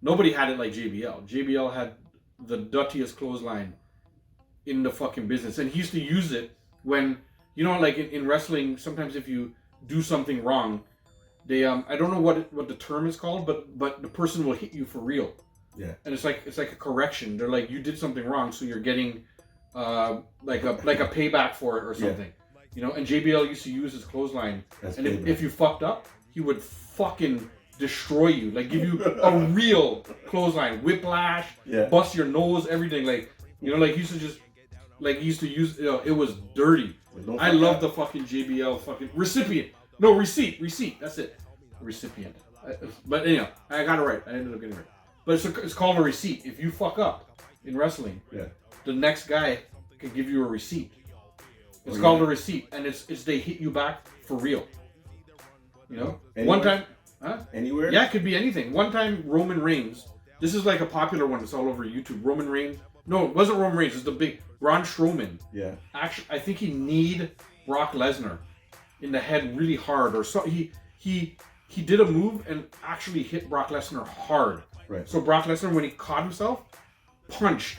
Nobody had it like JBL. JBL had the dirtiest clothesline in the fucking business, and he used to use it when, you know, like in wrestling. Sometimes if you do something wrong, they I don't know what the term is called, but the person will hit you for real. Yeah. And it's like a correction. They're like, you did something wrong, so you're getting like a payback for it or something. Yeah. You know, and JBL used to use his clothesline, and if you fucked up, he would fucking destroy you, like give you a real clothesline, whiplash, bust your nose, everything. Like, you know, like he used to use, you know, it was dirty. I love the fucking JBL fucking recipient. No, receipt. That's it. Recipient. But anyhow, I got it right. I ended up getting it right. But it's called a receipt. If you fuck up in wrestling, the next guy can give you a receipt. It's called a receipt, and it's they hit you back for real. You know, anywhere? One time, anywhere? Yeah, it could be anything. One time, Roman Reigns. This is like a popular one. It's all over YouTube. Roman Reigns. No, it wasn't Roman Reigns. It's the big Braun Strowman. Yeah. Actually, I think he kneed Brock Lesnar in the head really hard, or so he did a move and actually hit Brock Lesnar hard. Right. So Brock Lesnar, when he caught himself, punched.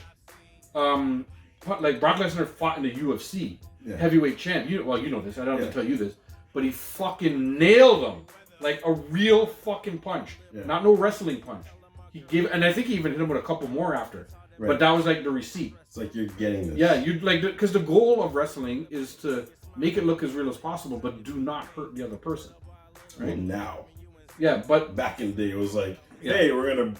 Like Brock Lesnar fought in the UFC heavyweight champ. You know this. I don't have to tell you this, but he fucking nailed him like a real fucking punch. Yeah. Not no wrestling punch. He gave, and I think he even hit him with a couple more after. Right. But that was like the receipt. It's like you're getting this. Yeah, you'd like, because the goal of wrestling is to make it look as real as possible, but do not hurt the other person. Right? Well, now. Yeah, but back in the day, it was like, hey, we're gonna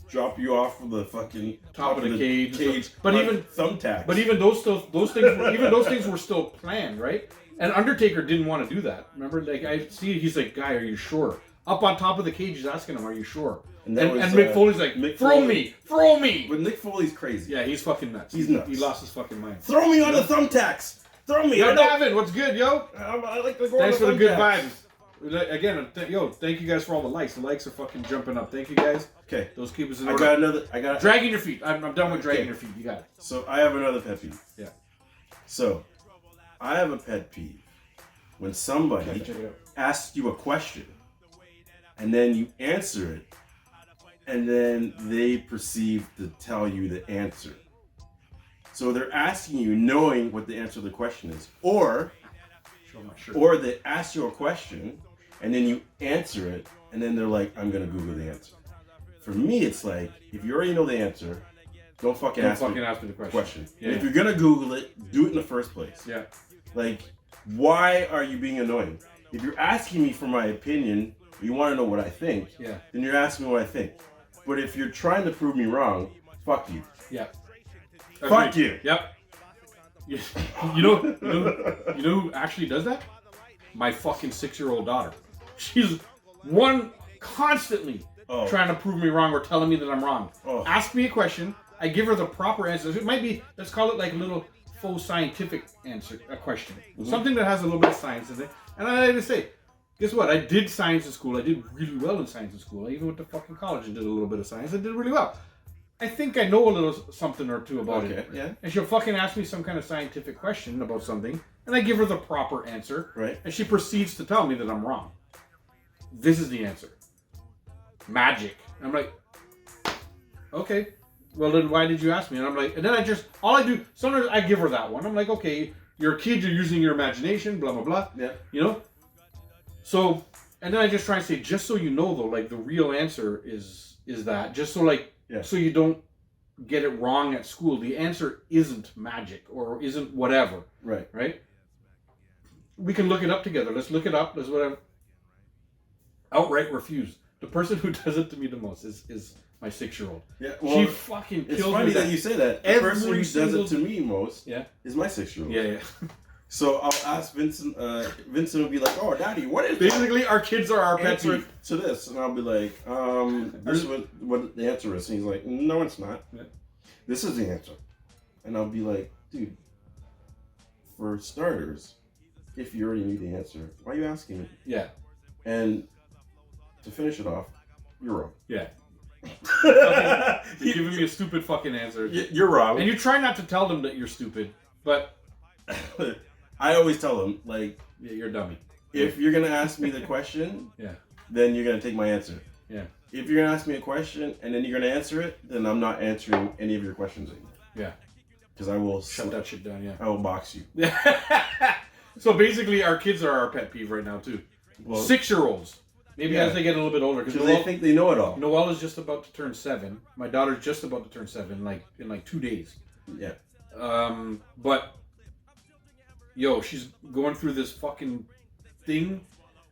drop you off of the fucking top of the cage. But even thumbtacks. But even those things were still planned, right? And Undertaker didn't want to do that. Remember, like I see, he's like, "Guy, are you sure?" Up on top of the cage, he's asking him, "Are you sure?" And Mick Foley's like, "Throw me!" But Mick Foley's crazy. Yeah, he's fucking nuts. He's nuts. He lost his fucking mind. Throw me on the thumbtacks. Throw me. Yo, Davin, what's good, yo? I like the. Thanks for the good vibes. Again, thank you guys for all the likes. The likes are fucking jumping up. Thank you guys. Okay. Those keep us in order. I got dragging your feet. I'm done with dragging your feet. You got it. So I have another pet peeve. Yeah. So I have a pet peeve when somebody asks you a question and then you answer it and then they proceed to tell you the answer. So they're asking you knowing what the answer to the question is, or they ask you a question and then you answer it and then they're like, I'm gonna Google the answer. For me, it's like, if you already know the answer, don't fucking ask me the question. Yeah, if you're gonna Google it, do it in the first place. Yeah. Like, why are you being annoying? If you're asking me for my opinion, you want to know what I think, then you're asking me what I think. But if you're trying to prove me wrong, fuck you. Yeah. Fuck you. Yep. You know who actually does that? My fucking 6-year-old daughter. She's constantly trying to prove me wrong or telling me that I'm wrong. Ask me a question, I give her the proper answer. It might be, let's call it like a little faux scientific answer, a question. Mm-hmm. Something that has a little bit of science in it. And I like to say, guess what? I did science in school. I did really well in science in school. I even went to fucking college and did a little bit of science. I did really well. I think I know a little something or two about it. Yeah. And she'll fucking ask me some kind of scientific question about something, and I give her the proper answer. Right. And she proceeds to tell me that I'm wrong. This is the answer. Magic. And I'm like, okay. Well, then why did you ask me? And I'm like, and then sometimes I give her that one. I'm like, okay, you're a kid, you're using your imagination, blah, blah, blah. Yeah. You know? So, and then I just try and say, just so you know, though, like, the real answer is that. Just so, like, so you don't get it wrong at school. The answer isn't magic or isn't whatever. Right. Right? We can look it up together. Let's look it up. Let's whatever. Outright refuse. The person who does it to me the most is my 6-year-old. Yeah, well, she fucking kills me. It's funny that you say that. The person who does it to me most is my 6-year-old. Yeah. So I'll ask Vincent. Vincent will be like, "Oh, Daddy, what is basically our kids are our pets to this?" And I'll be like, "This is what the answer is." And he's like, "No, it's not. Yeah. This is the answer." And I'll be like, "Dude, for starters, if you already knew the answer, why are you asking me?" Yeah. And to finish it off, you're wrong. Yeah. You're giving me a stupid fucking answer. You're wrong. And you try not to tell them that you're stupid, but I always tell them, like, you're a dummy. If you're gonna ask me the question, then you're gonna take my answer. Yeah. if you're gonna ask me a question and then you're gonna answer it, then I'm not answering any of your questions anymore. Yeah. Because I will Shut that shit down. Yeah. I will box you. So basically, our kids are our pet peeve right now too. Well, 6-year-olds. Maybe as they get a little bit older, because they think they know it all. Noelle is just about to turn 7. My daughter's just about to turn 7, in 2 days. Yeah. But yo, she's going through this fucking thing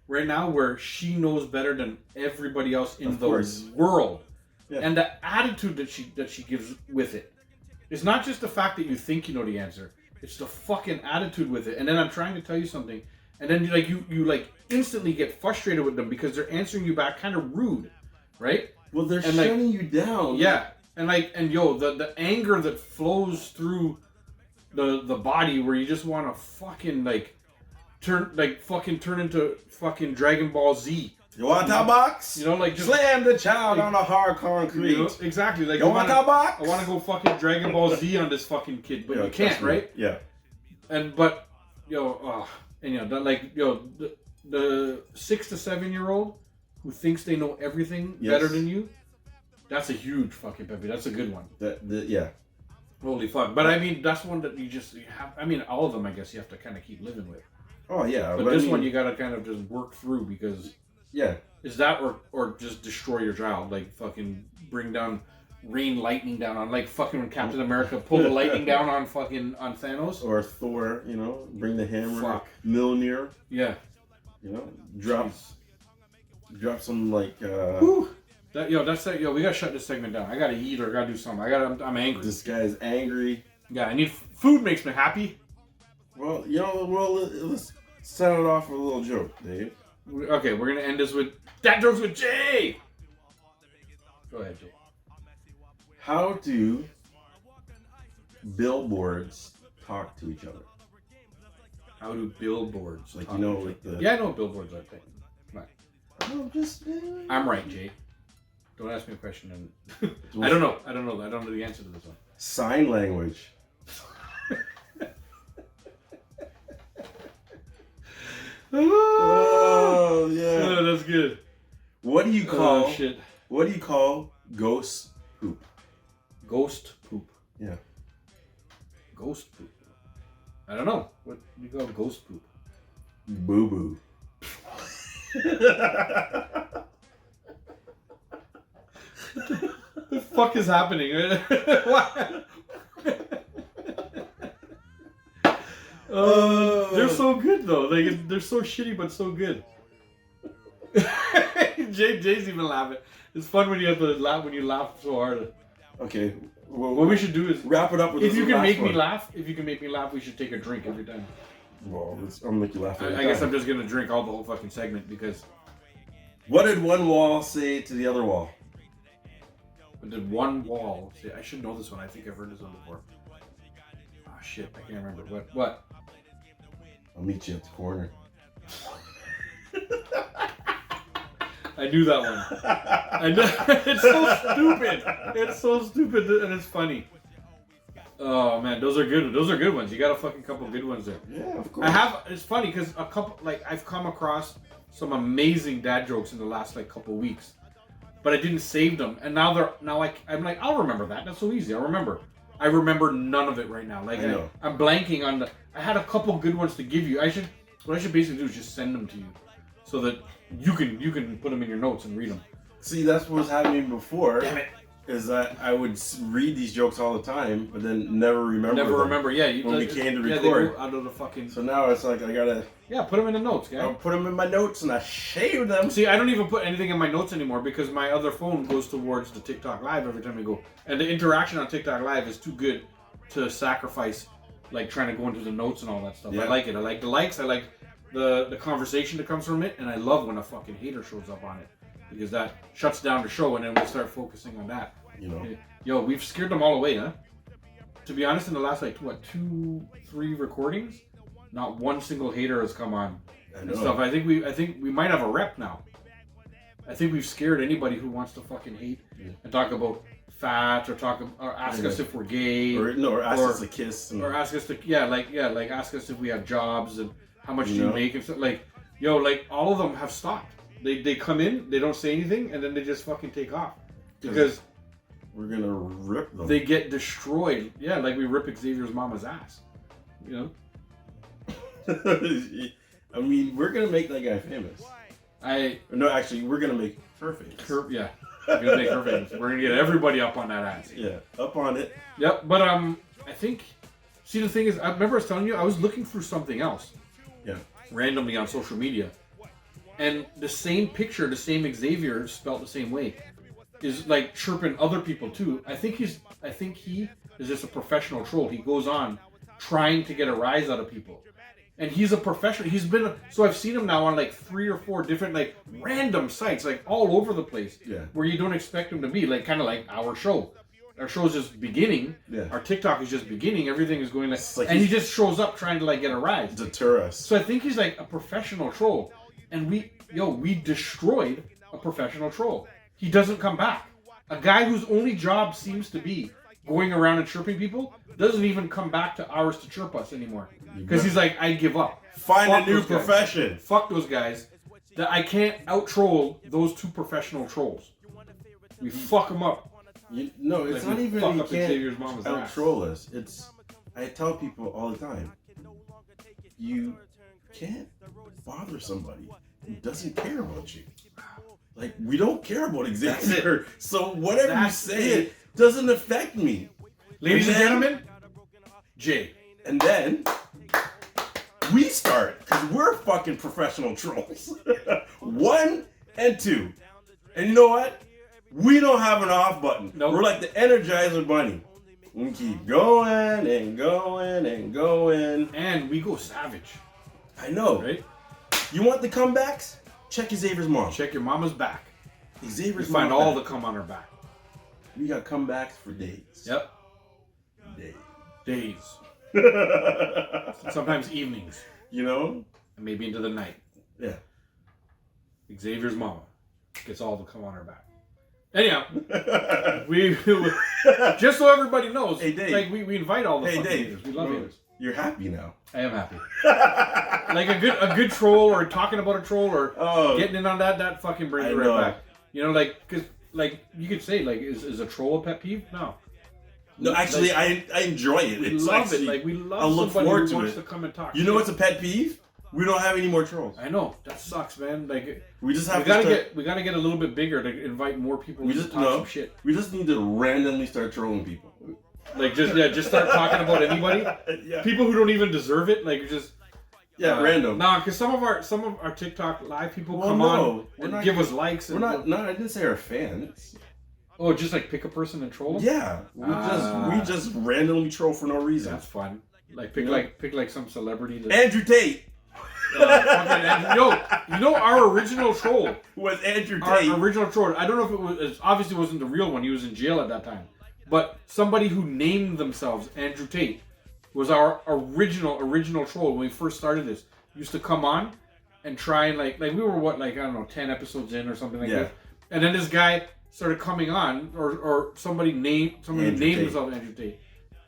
right now where she knows better than everybody else in the world, and the attitude that she gives with it. It's not just the fact that you think you know the answer. It's the fucking attitude with it. And then I'm trying to tell you something, and then you instantly get frustrated with them because they're answering you back kind of rude, right? Well, they're shutting you down. Yeah, and the anger that flows through the body where you just want to fucking turn into fucking Dragon Ball Z. You want that box? You know, like just slam the child on a hard concrete. You know, exactly. Like you want that box? I want to go fucking Dragon Ball Z on this fucking kid, but you can't, right? Yeah. The 6 to 7-year-old who thinks they know everything better than you, that's a huge fucking pet peeve. That's a good one. Yeah. Holy fuck. But I mean, that's one that you have. I mean, all of them, I guess, you have to kind of keep living with. Oh yeah. But this one you gotta kind of just work through because. Yeah. Is that or just destroy your child? Like fucking rain lightning down on, like fucking when Captain America pulled the lightning down on Thanos. Or Thor, bring the hammer. Fuck. Mjolnir. Yeah. Drop some like. That's it. We gotta shut this segment down. I gotta eat or I gotta do something. I'm angry. This guy's angry. Yeah, I need food. Makes me happy. Well, let's start it off with a little joke, Dave. Okay, we're gonna end this with Dad Jokes with Jay. Go ahead, Jay. How do billboards talk to each other? How do billboards? Like the. Yeah, I know billboards are thing. Right. I'm right, Jay. Don't ask me a question. And I don't know. I don't know the answer to this one. Sign language. Oh yeah. Oh, that's good. What do you call? Shit. What do you call ghost poop? Ghost poop. Yeah. Ghost poop. I don't know. What do you call ghost poop? Boo boo. What the fuck is happening? They're so good though. They're so shitty but so good. Jay's even laughing. It's fun when you have to laugh when you laugh so hard. Okay. Well, what we should do is wrap it up with. If you can make me laugh, we should take a drink every time. Well, I'll make you laugh. I guess I'm just gonna drink the whole fucking segment because. What did one wall say to the other wall? What did one wall say? I should know this one. I think I've heard this one before. Oh shit, I can't remember. What? I'll meet you at the corner. I knew that one. I know. It's so stupid. It's so stupid and it's funny. Oh man, those are good. Those are good ones. You got a fucking couple good ones there. Yeah, of course. It's funny because I've come across some amazing dad jokes in the last couple weeks, but I didn't save them, and now I'm like, I'll remember that. That's so easy. I'll remember. I remember none of it right now. Like I'm blanking on I had a couple good ones to give you. What I should basically do is just send them to you, so that you can put them in your notes and read them. See, that's what was happening before. Damn it. Is that I would read these jokes all the time, but then never remember. Yeah, when we came to record. They go out of the fucking. So now it's like I gotta. Yeah, put them in the notes, guys. I'll put them in my notes and I shave them. See, I don't even put anything in my notes anymore because my other phone goes towards the TikTok Live every time we go, and the interaction on TikTok Live is too good to sacrifice, trying to go into the notes and all that stuff. Yeah. I like it. I like the likes. I like the conversation that comes from it, and I love when a fucking hater shows up on it. Because that shuts down the show, and then we start focusing on that. Yo, we've scared them all away, huh? To be honest, in the last 2-3 recordings, not one single hater has come on and stuff. I think we might have a rep now. I think we've scared anybody who wants to fucking hate and talk about fat or ask us if we're gay or ask us to kiss or ask us to ask us if we have jobs and how much do you make and stuff. All of them have stopped. They come in, they don't say anything, and then they just fucking take off because we're gonna rip them. They get destroyed. Yeah, like we rip Xavier's mama's ass. You know. I mean, we're gonna make that guy famous. No, actually, we're gonna make her famous. Yeah, we're gonna make her famous. We're gonna get everybody up on that ass. Yeah, up on it. Yep, but I think. See, the thing is, I remember I was telling you I was looking through something else. Yeah. Randomly on social media, and the same picture, the same Xavier, spelled the same way, is like chirping other people too. I think he is just a professional troll. He goes on trying to get a rise out of people. And he's a professional. So I've seen him now on like 3 or 4 different like random sites, like all over the place. Yeah. Where you don't expect him to be, like kind of like our show. Our show's just beginning. Yeah. Our TikTok is just beginning. Everything is going like and he just shows up trying to like get a rise. Deter us. So I think he's like a professional troll. And we destroyed a professional troll. He doesn't come back. A guy whose only job seems to be going around and chirping people doesn't even come back to ours to chirp us anymore. Because he's like, I give up. Find a new profession. Fuck those guys. That I can't out-troll those 2 professional trolls. We fuck them up. No, it's like not even fuck you up can't Xavier's mama's out-troll us. I tell people all the time, you can't bother somebody who doesn't care about you. Like, we don't care about Xavier. So whatever you say doesn't affect me. Ladies and gentlemen, Jay. And then we start, because we're fucking professional trolls. 1 and 2. And you know what? We don't have an off button. Nope. We're like the Energizer Bunny. We keep going and going and going. And we go savage. I know. Right? You want the comebacks? Check Xavier's mom. Check your mama's back. Xavier's mom. Find all the cum on her back. We got comebacks for days. Yep. Days. Sometimes evenings. You know? And maybe into the night. Yeah. Xavier's mama gets all the cum on her back. Anyhow, we just so everybody knows, hey, Dave. like we invite all the fucking Dave. haters. We love haters. You're happy now. I am happy. Like a good troll or talking about a troll or getting in on that fucking brings it right back. You know, like because like you could say like is a troll a pet peeve? No. No, actually, like, I enjoy it. We love it. Like we love somebody who wants to come and talk. You know what's a pet peeve? We don't have any more trolls. I know that sucks, man. Like we just have we gotta get a little bit bigger to invite more people. To talk some shit. We just need to randomly start trolling people. Like just start talking about anybody. Yeah. People who don't even deserve it. Like just random. Nah, because some of our TikTok live people come on and give us likes. We're not. No, I didn't say our fans. Oh, just like pick a person and troll them? Yeah, we just randomly troll for no reason. That's fun. Like pick like some celebrity. Andrew Tate. You know our original troll was Andrew Tate. Our original troll. I don't know if it obviously wasn't the real one. He was in jail at that time. But somebody who named themselves Andrew Tate was our original troll when we first started this. Used to come on and try and like we were 10 episodes in or something like that. And then this guy started coming on or somebody named himself Andrew Tate.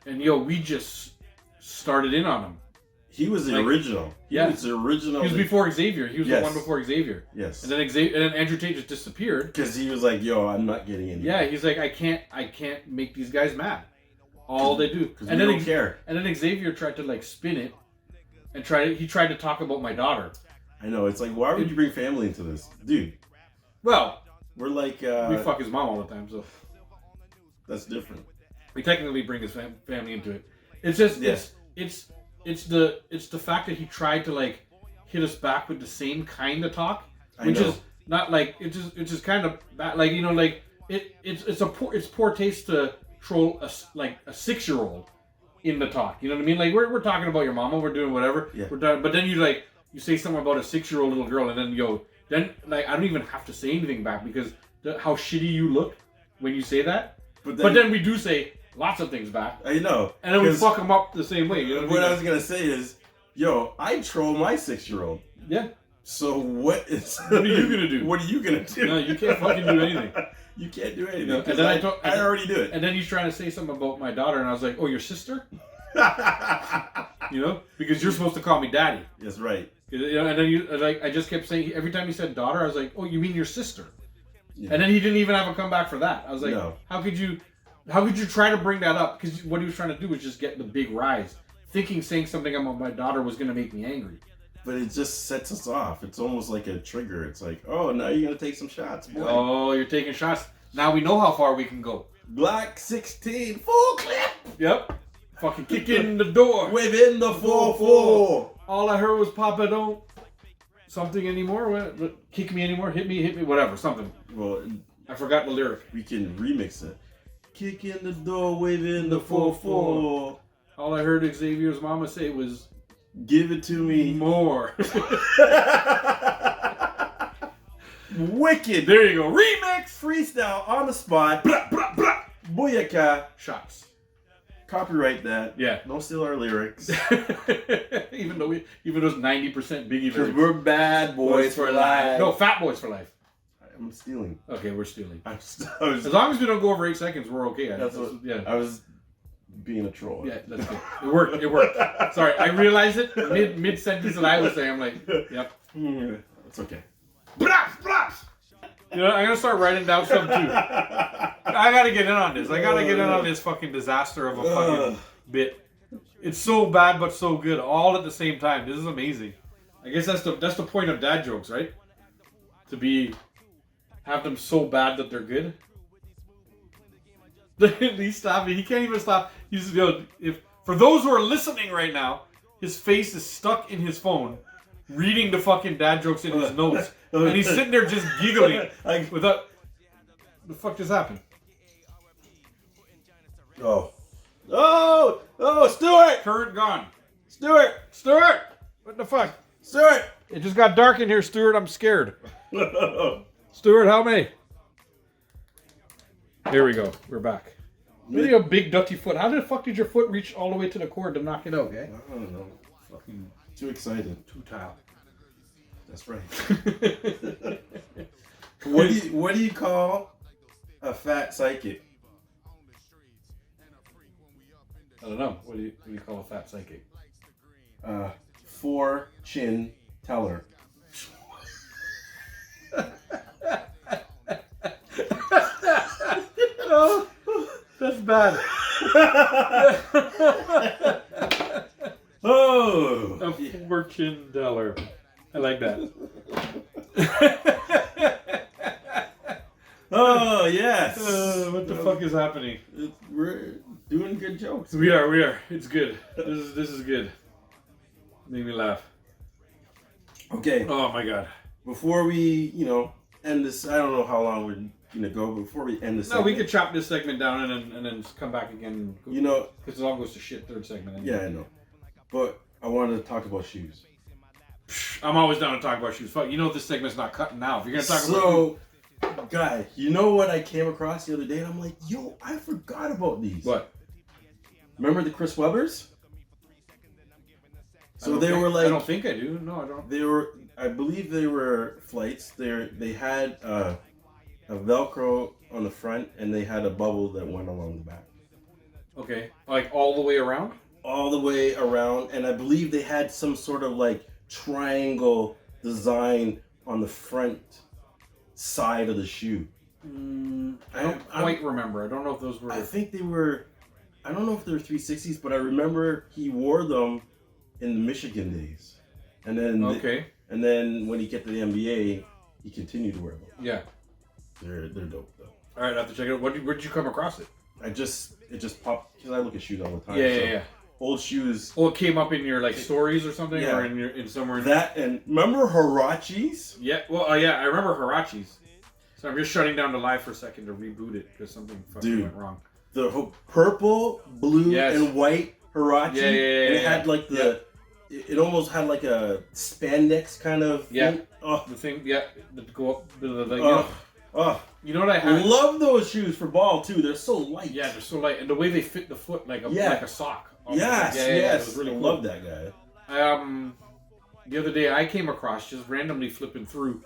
And we just started in on him. He was the original. He was the original. He was before Xavier. He was the one before Xavier. Yes. And then Andrew Tate just disappeared because he was like, "Yo, I'm not getting any." Yeah, he's like, I can't make these guys mad. All they do, and then they don't care. And then Xavier tried to like spin it, and he tried to talk about my daughter. I know. It's like, why would you bring family into this, dude? Well, we're like we fuck his mom all the time, so that's different. We technically bring his family into it. It's just It's the fact that he tried to like hit us back with the same kind of talk, which is not like it's just kind of bad. Like like it's poor taste to troll a 6-year-old in the talk. You know what I mean? Like we're talking about your mama, we're doing whatever. Yeah. We're done, but then you say something about a 6-year-old little girl, and then I don't even have to say anything back because how shitty you look when you say that. But then we do say lots of things back. I know. And then we fuck them up the same way. You know what I was going to say is, I troll my 6-year-old. Yeah. So what are you going to do? What are you going to do? No, you can't fucking do anything. You can't do anything. And then I already do it. And then he's trying to say something about my daughter, and I was like, oh, your sister? You know, because you're supposed to call me daddy. That's right. You know, and then you like I just kept saying every time he said daughter, I was like, oh, you mean your sister? Yeah. And then he didn't even have a comeback for that. I was like, No. how could you try to bring that up? Because what he was trying to do was just get the big rise, thinking saying something about my daughter was going to make me angry. But it just sets us off. It's almost like a trigger. It's like, oh, now you're gonna take some shots, boy. Oh, you're taking shots. Now we know how far we can go. Black 16, full clip. Yep. Fucking kick in the door. Within the 4-4. All I heard was Papa don't something anymore. What? Kick me anymore. Hit me, whatever, something. Well, I forgot the lyric. we can remix it. Kick in the door, waving the 4-4. All I heard Xavier's mama say was, Give it to me. more. Wicked. There you go. Remix. Freestyle on the spot. Blah, blah, blah. Booyaka. Shots. Copyright that. Yeah. Don't steal our lyrics. even though it's 90% Biggie Because lyrics. we're bad boys for life. No, Fat Boys for life. I'm stealing. Okay, we're stealing. I As was, long as we don't go over 8 seconds, we're okay. yeah. I was being a troll. Yeah, that's good. It worked. Sorry, I realized it mid sentence that I was saying. I'm like, yep. It's okay. You know, I'm gonna start writing down some too. I gotta get in on this. I gotta get in on this fucking disaster of a fucking bit. It's so bad but so good, all at the same time. This is amazing. I guess that's the point of dad jokes, right? To have them so bad that they're good. At least stop me. He can't even stop. He's if for those who are listening right now, his face is stuck in his phone, reading the fucking dad jokes in his notes, and he's sitting there just giggling without. The fuck just happened? Oh, Stuart! Current gone. Stuart! What the fuck? Stuart! It just got dark in here, Stuart. I'm scared. Stuart, help me. Here we go. We're back. Really a big dirty foot. How the fuck did your foot reach all the way to the cord to knock it out, eh? I don't know. Fucking too excited. Too tile. That's right. What do you call a fat psychic? I don't know. What do you call a fat psychic? 4-chin teller. Oh, that's bad. Oh, A 4-chin dollar. I like that. Oh yes. What the fuck is happening? We're doing good jokes. We are. It's good. This is good. Made me laugh. Okay. Oh my god. Before we, end this, I don't know how long we're gonna go. But before we end this, No, we could chop this segment down and then come back again. Because it all goes to shit third segment. Anyway. Yeah, I know. But I wanted to talk about shoes. I'm always down to talk about shoes. Fuck, this segment's not cutting now. If you're gonna talk about guy, you know what I came across the other day? And I'm like, yo, I forgot about these. What? Remember the Chris Webbers? So they were like, I don't think I do. No, I don't. They were, I believe they were flights. They had a Velcro on the front, and they had a bubble that went along the back. Okay, like all the way around. All the way around, and I believe they had some sort of like triangle design on the front side of the shoe. I don't quite remember. I don't know if those were. I think they were. I don't know if they were 360s, but I remember he wore them in the Michigan days, and then and then when he get to the NBA, he continued to wear them. Yeah, they're dope though. All right, I have to check it out. Where did you come across it? It just popped because I look at shoes all the time. Yeah. Old shoes. Oh, it came up in your like stories or something, or in somewhere. That and remember Huaraches? Yeah. Well, yeah, I remember Huaraches. So I'm just shutting down the live for a second to reboot it because something fucking went wrong. The purple, blue, and white Huarache. Yeah. And it had like it almost had like a spandex kind of thing. Oh. The thing, that go up. You know what I had? Love those shoes for ball too. They're so light. Yeah, they're so light, and the way they fit the foot like a sock. Yes. It was really cool. Love that guy. The other day I came across just randomly flipping through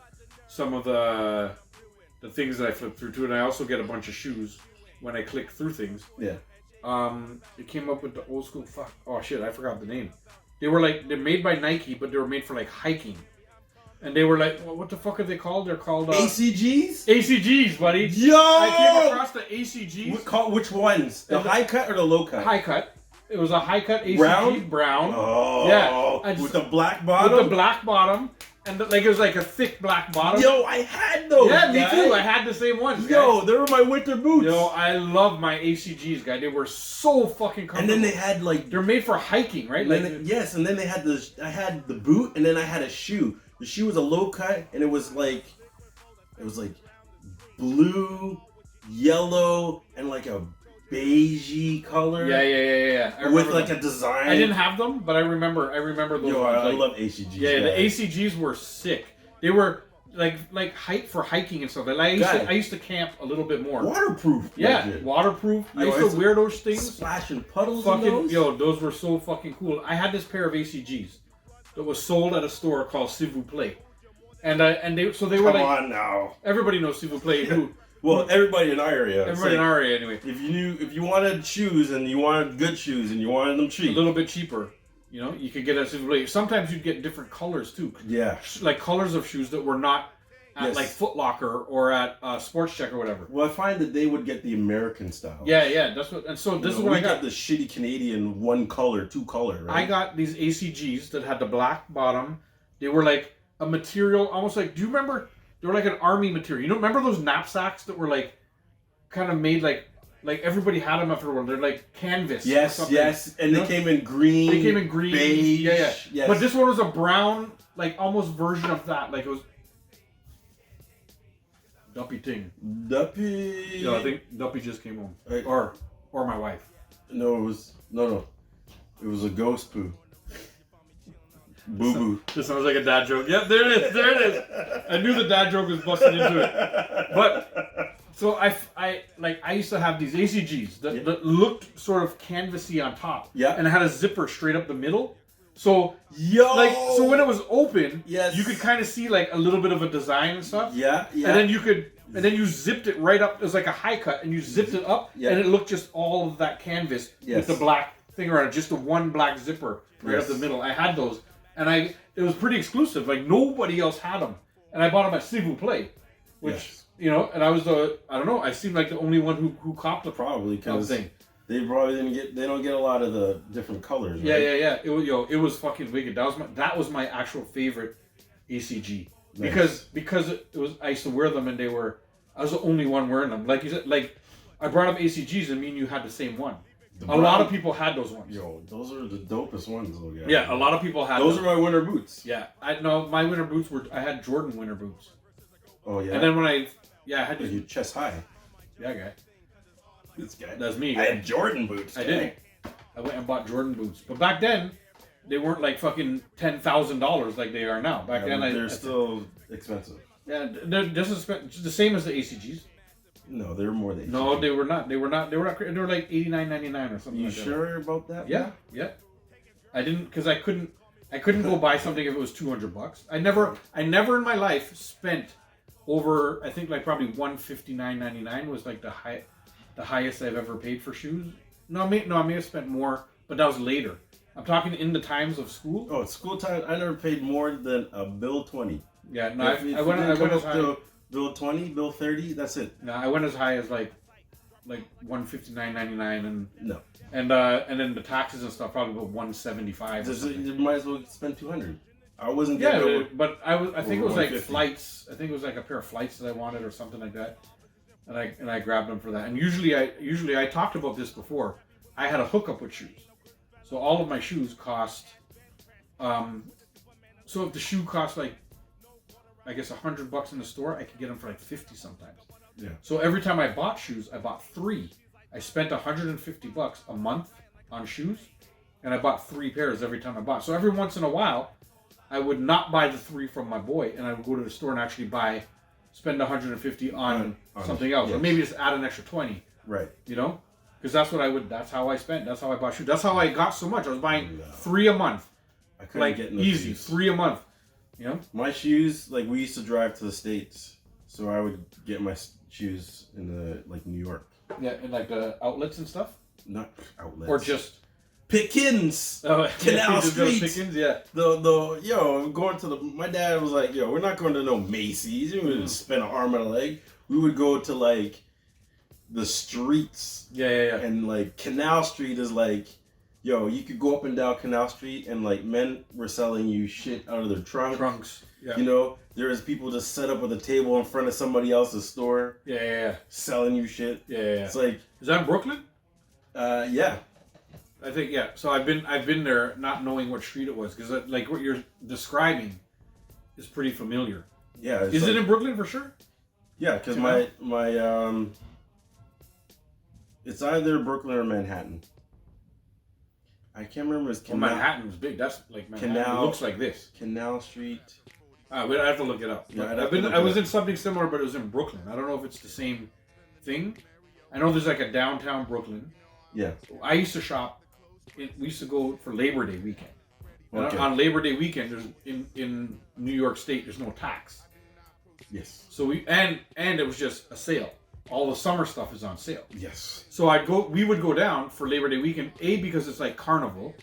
some of the things that I flip through too, and I also get a bunch of shoes when I click through things. Yeah. It came up with the old school. Fuck. Oh shit, I forgot the name. They're made by Nike, but they were made for like hiking. And they were like, well, what the fuck are they called? They're called ACGs. ACGs, buddy. Yo, I came across the ACGs. Which ones? The high cut or the low cut? High cut. It was a high cut ACG brown. Oh, yeah. With the black bottom. With the black bottom, and it was like a thick black bottom. Yo, I had those. Yeah, guys. me too. I had the same ones. Yo, they were my winter boots. Yo, I love my ACGs, guy. They were so fucking comfortable. And then they had like they're made for hiking, right? Yes, and then they had I had the boot, and then I had a shoe. The shoe was a low cut, and it was like blue, yellow, and like a beigey color. Yeah. With like a design. I didn't have them, but I remember those. Yo, ones. I love ACGs. Yeah, the ACGs were sick. They were like height for hiking and stuff. I used to camp a little bit more. Waterproof. Yeah, waterproof. I used to wear those things. Splashing puddles. Those were so fucking cool. I had this pair of ACGs that was sold at a store called S'il vous plaît. And they were like, come on now. Everybody knows S'il vous plaît. Well, everybody in our area. Everybody in our area, anyway. If you wanted shoes and you wanted good shoes and you wanted them cheap, a little bit cheaper, you could get a S'il vous plaît. Sometimes you'd get different colors too. Yeah, like colors of shoes that were not at like Foot Locker or at Sports Check or whatever. Well, I find that they would get the American style. Yeah, that's what. And so this is what I got. The shitty Canadian one color, two color. Right? I got these ACGs that had the black bottom. They were like a material, almost like. Do you remember? They were like an army material. You remember those knapsacks that were like, kind of made like everybody had them after a while. They're like canvas. Yes, and they came in green. They came in green, beige. Yeah. Yes. But this one was a brown, like almost version of that. Like it was. Duppy Ting. Duppy. Yeah, I think Duppy just came home. Or my wife. No, it was It was a ghost poo. Boo boo. This sounds like a dad joke. Yep, there it is. I knew the dad joke was busting into it. But so I used to have these ACGs that looked sort of canvassy on top. Yeah. And it had a zipper straight up the middle. So so when it was open, yes, you could kind of see like a little bit of a design and stuff. Yeah. And then you zipped it right up. It was like a high cut, and you zipped it up, and it looked just all of that canvas with the black thing around it, just the one black zipper right up the middle. I had those, and it was pretty exclusive. Like nobody else had them, and I bought them at S'il vous plaît, which and I was I don't know. I seemed like the only one who copped the probably because thing. They probably they don't get a lot of the different colors. Right? Yeah. It was fucking wicked. That was my actual favorite ACG. Nice. Because it was, I used to wear them and I was the only one wearing them. Like you said, like I brought up ACGs and me and you had the same one. A lot of people had those ones. Yo, those are the dopest ones, though, guys. Yeah, a lot of people had those. Those are my winter boots. Yeah, my winter boots I had Jordan winter boots. Oh yeah. And then when I had you chest high. Yeah, guy. This guy. That's me. I had Jordan boots. I did. I went and bought Jordan boots, but back then they weren't like fucking $10,000 like they are now. Back then, they're still expensive. Yeah, they're just the same as the ACGs. No, they were more than. No, they were not. They were not. They were like $89.99 or something. You like that. sure about that? Yeah. I didn't because I couldn't go buy something if it was $200. I never in my life spent over. I think like probably $159.99 was like the highest I've ever paid for shoes. No, I may have spent more, but that was later. I'm talking in the times of school. Oh, school time. I never paid more than a bill 20. Yeah, no, I went as high. Bill 20, bill 30. That's it. No, I went as high as like $159.99 and no, and then the taxes and stuff probably about $175. You might as well spend $200. I wasn't getting over, but I think it was like flights. I think it was like a pair of flights that I wanted or something like that, and I grabbed them for that. And usually I talked about this before. I had a hookup with shoes, so all of my shoes cost. So if the shoe cost like, I guess $100 in the store, I could get them for like 50 sometimes. Yeah. So every time I bought shoes, I bought 3. I spent $150 a month on shoes, and I bought 3 pairs every time I bought. So every once in a while, I would not buy the 3 from my boy, and I would go to the store and actually spend $150 on something else, or maybe just add an extra 20. Right. Because that's how I spent. That's how I bought shoes. That's how I got so much. I was buying 3 a month. I couldn't get easy shoes. 3 a month. My shoes, like we used to drive to the States, so I would get my shoes in New York. Yeah, in like the outlets and stuff. not outlets. Or just Pickens. Canal Just go to Street. Pickens, Yeah. Going to my dad was like, we're not going to no Macy's. We wouldn't spend an arm and a leg. We would go to like the streets. Yeah. And like Canal Street is like, you could go up and down Canal Street and like men were selling you shit out of their trunks. Yeah. There was people just set up with a table in front of somebody else's store. Yeah. Selling you shit. Yeah. It's like, is that in Brooklyn? Yeah. I think So I've been there, not knowing what street it was, because like what you're describing is pretty familiar. Yeah. Is it in Brooklyn for sure? Yeah, because it's either Brooklyn or Manhattan. I can't remember. It's Canal. Well, Manhattan's big. That's like Manhattan. It looks like this. Canal Street. I have to look it up. Yeah, I was in something similar, but it was in Brooklyn. I don't know if it's the same thing. I know there's like a downtown Brooklyn. Yeah. I used to shop. We used to go for Labor Day weekend. Okay. On Labor Day weekend, there's in New York State, there's no tax. Yes. So and it was just a sale. All the summer stuff is on sale. Yes. So we would go down for Labor Day weekend, because it's like Carnival.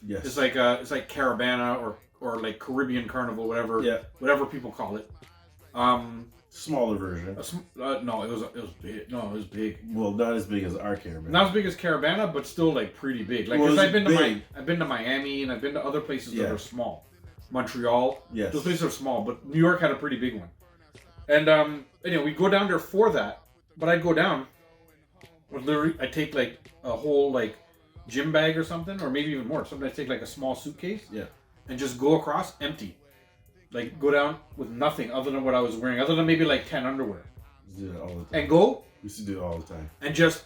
Yes. It's like Caravana or like Caribbean Carnival, whatever. Yeah. Whatever people call it. Smaller version. No, it was big. No, it was big. Well, not as big as our Caravana. Not as big as Caravana, but still like pretty big. Like, because I've been to Miami and I've been to other places that are small. Montreal. Yes. Those places are small, but New York had a pretty big one. And anyway, we'd go down there for that. But I'd go down. Literally, I'd take like a whole like gym bag or something, or maybe even more. Sometimes I'd take like a small suitcase. Yeah. And just go across empty. Like, go down with nothing other than what I was wearing, other than maybe like 10 underwear. We used to do that all the time. And go. We used to do it all the time. And just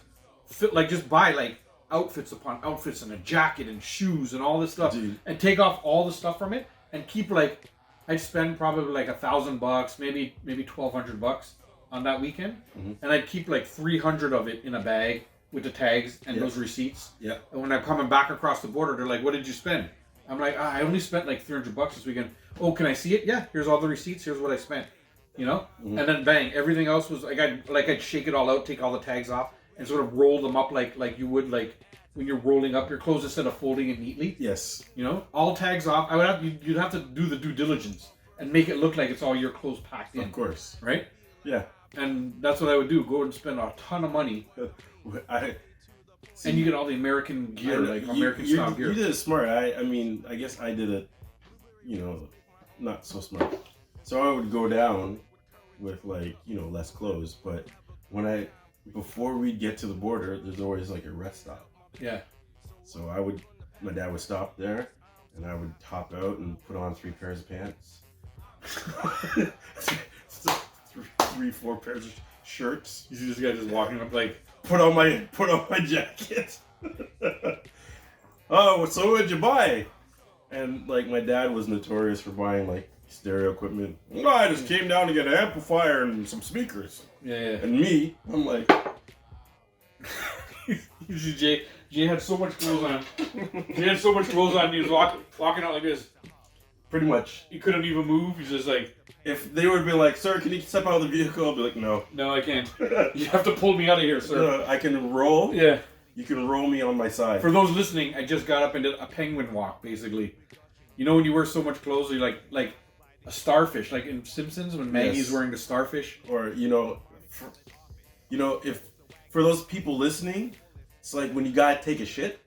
just buy like outfits upon outfits and a jacket and shoes and all this stuff. Dude. And take off all the stuff from it and keep like, I'd spend probably like $1,000, maybe $1,200 on that weekend. Mm-hmm. And I'd keep like 300 of it in a bag with the tags and those receipts. Yeah. And when I'm coming back across the border, they're like, what did you spend? I'm like, I only spent like $300 this weekend. Oh, can I see it? Yeah, here's all the receipts. Here's what I spent. Mm-hmm. And then bang, everything else was like I'd shake it all out, take all the tags off, and sort of roll them up like you would like when you're rolling up your clothes instead of folding it neatly. Yes. All tags off. You'd have to do the due diligence and make it look like it's all your clothes packed in. Of course. Right? Yeah. And that's what I would do. Go and spend a ton of money. And you get all the American gear, American style gear. You did it smart. I mean, I guess I did it, not so smart. So I would go down with less clothes, but before we'd get to the border, there's always like a rest stop. Yeah. So my dad would stop there, and I would hop out and put on 3 pairs of pants. 4 pairs of shirts. You see this guy just walking up like, put on my jacket. Oh, so what'd you buy? And like my dad was notorious for buying like stereo equipment. No, I just came down to get an amplifier and some speakers. Yeah. And me, I'm like, you see Jay had so much clothes on. He had so much clothes on. He was walking out like this. Pretty much. He couldn't even move. He's just like. If they would be like, sir, can you step out of the vehicle? I'll be like, no. No, I can't. You have to pull me out of here, sir. I can roll. Yeah. You can roll me on my side. For those listening, I just got up and did a penguin walk, basically. When you wear so much clothes, you're like a starfish, like in Simpsons when Maggie's wearing the starfish. Or, if for those people listening, it's like when you gotta take a shit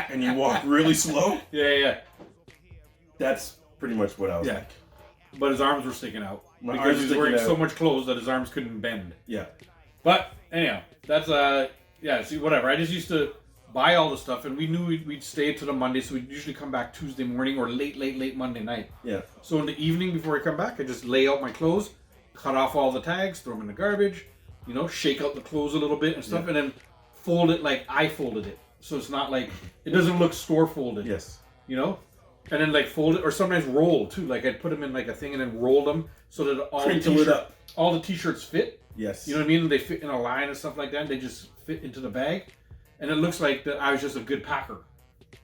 and you walk really slow. Yeah. That's pretty much what I was like. But his arms were sticking out because he was wearing so much clothes that his arms couldn't bend. Yeah. But anyhow, that's see, whatever. I just used to buy all the stuff, and we knew we'd stay till the Monday, so we'd usually come back Tuesday morning or late Monday night. Yeah. So in the evening before I come back, I just lay out my clothes, cut off all the tags, throw them in the garbage, shake out the clothes a little bit and stuff, and then fold it like I folded it, so it's not like it doesn't look store folded. Yes. And then like fold it, or sometimes roll too. Like I'd put them in like a thing and then roll them so that all the t-shirts fit. Yes. You know what I mean? They fit in a line and stuff like that. They just fit into the bag, and it looks like that I was just a good packer.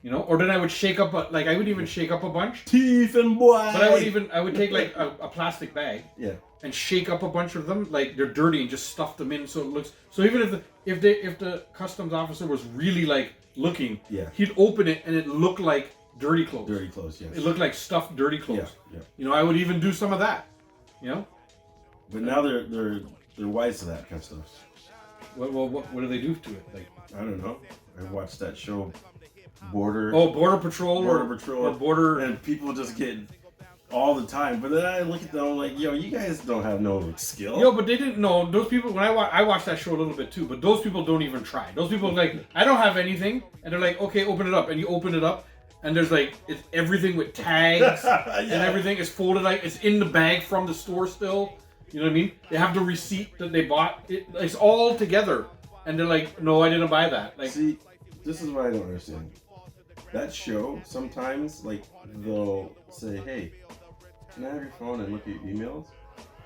You know, or then I would shake up I would even shake up a bunch. Teeth and blood. But I would take like a plastic bag. Yeah. And shake up a bunch of them like they're dirty and just stuff them in so it looks. So even if the customs officer was really like looking, he'd open it and it looked like dirty clothes. Dirty clothes, yes. It looked like stuffed dirty clothes. Yeah. You know, I would even do some of that. You know. But now they're wise to that kind of stuff. What do they do to it? Like I don't know. I watched that show, Border Patrol, or Border, and people just get all the time. But then I look at them I'm like, yo, you guys don't have no skill. Yo, but they didn't know. Those people, when I watched that show a little bit too, but those people don't even try. Those people like, I don't have anything, and they're like, okay, open it up, and you open it up, and there's like, it's everything with tags and everything is folded like it's in the bag from the store still. You know what I mean? They have the receipt that they bought. It's all together, and they're like, no, I didn't buy that. Like, see, this is what I don't understand. That show sometimes like they'll say, hey, can I have your phone and look at your emails?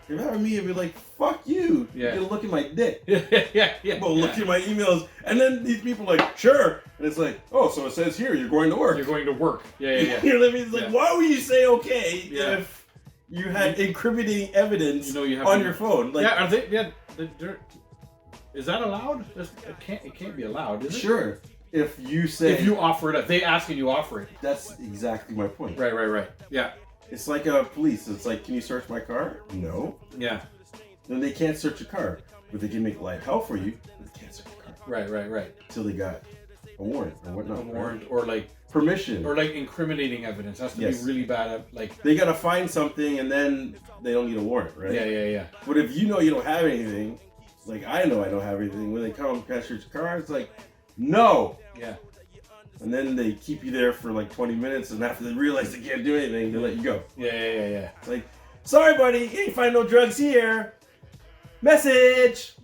If that were me, it'd be like, fuck you. Yeah. You're gonna look at my dick. yeah. Well, look at my emails. And then these people are like, sure. And it's like, oh, so it says here, you're going to work. You're going to work. Yeah. You know what I mean? It's like, why would you say okay if you had incriminating evidence on your phone? Like, are they, is that allowed? It can't be allowed, is it? Sure. If you say... If you offer it up. They ask and you offer it. That's exactly my point. Right. Yeah. It's like a police. It's like, can you search my car? No. Yeah. Then they can't search your car. But they can make life hell for you. But they can't search your car. Right. Until they got a warrant or whatnot. A warrant or like... Permission. Or like incriminating evidence. Has to be really bad at like... They gotta find something and then they don't need a warrant, right? Yeah. But if you know you don't have anything, like I know I don't have anything, when they come and search your car, it's like, no! Yeah. And then they keep you there for like 20 minutes, and after they realize they can't do anything, they let you go. Yeah. It's like, sorry, buddy, you ain't find no drugs here. Message.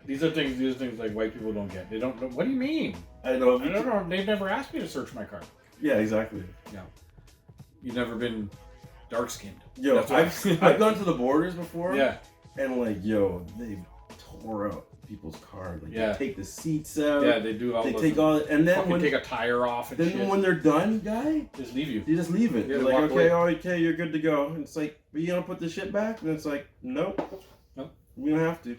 These are things like white people don't get. They don't know. What do you mean? I know. I don't know. They've never asked me to search my car. Yeah, exactly. Yeah. You've never been dark skinned. Yo, I've gone to the borders before. Yeah. And like, yo, they tore out people's cars. Like, they take the seats out. Yeah, they do all. They take all, and then when take a tire off. And then when they're done, guy, just leave you. They just leave it. Yeah, they're like, okay, you're good to go. And it's like, but you don't put the shit back. And it's like, nope. We don't have to.